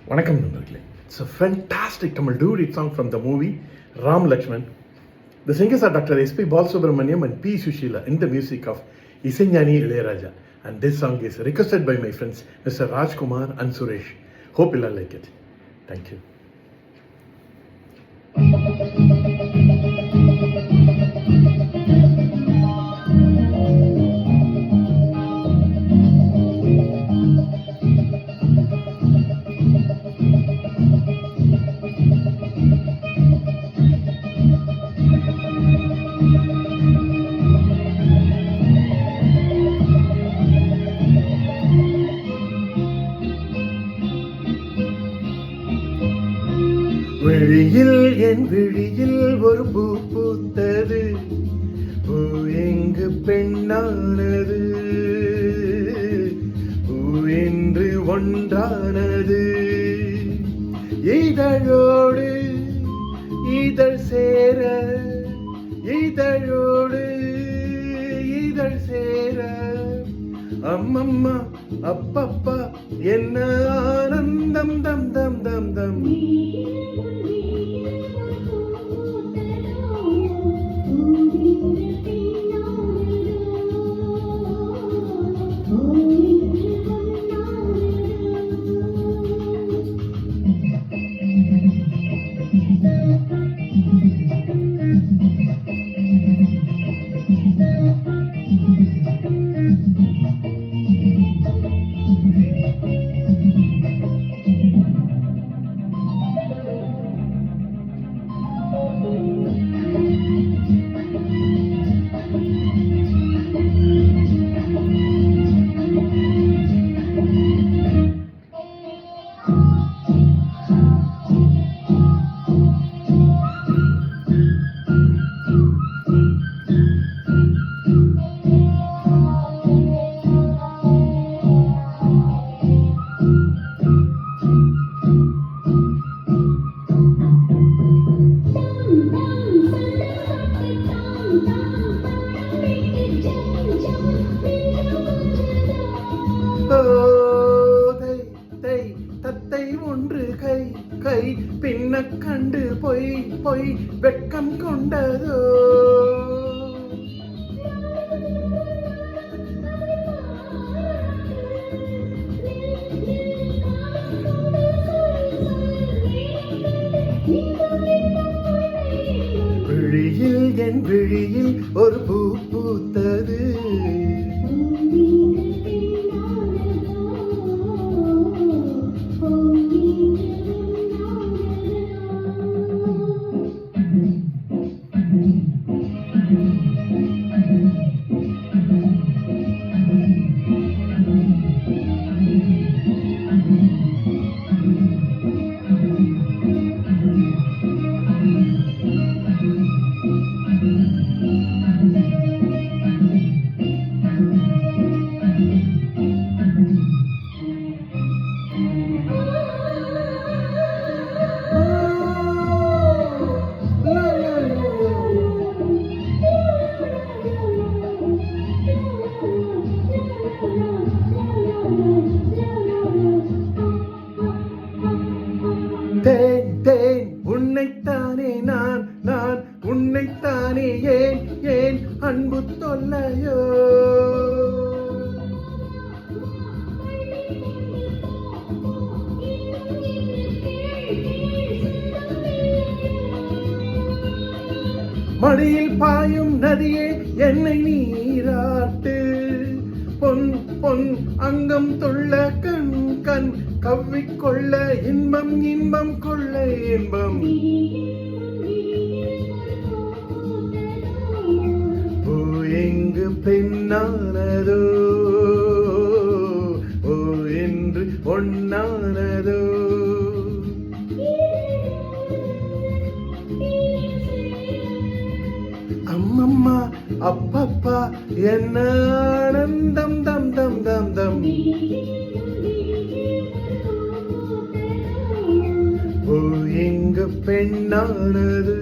வணக்கம் நண்பர்களே. It's a fantastic Tamil duet song from the movie Ram Lakshman. The singers are Dr. S.P. Balasubramaniam and P. Sushila in the music of Isaignani Ilayaraja. And this song is requested by my friends Mr. Rajkumar and Suresh. Hope you'll like it. Thank you. விழியில் என் விழியில் ஒரு பூ பூத்தது, பூ எங்கு பெண்ணானது, பூ என்று ஒன்றானது, இதழோடு இதழ் சேர, இதழோடு இதழ் சேர, அம்மம்மா அப்பப்பா என்ன ஆனந்தம் தம் தம் தம் தம். தத்தை ஒன்று கை கை பின்ன கண்டு பொய் பொய் வெட்கம் கொண்டதோ, விழியில் என் விழியில் ஒரு பூ பூத்தது, தேன் தேன் உன்னைத்தானே நான் நான் உன்னைத்தானே ஏன் ஏன் அன்பு தொல்லையோ, மடியில் பாயும் நதியே என்னை நீராட்டு, பொன் பொன் அங்கம் தொள்ள கண் கண் கவ்விக்கொள்ள இன்பம் இன்பம் கொள்ள இன்பம், பூ எங்கு பெண்ணானதோ, ஓ என்று ஒன்னானதோ, அம்மம்மா அப்பப்பா என்ன ஆனந்தம் தம் தம் தம் தம், பூ எங்கு பெண்ணானது.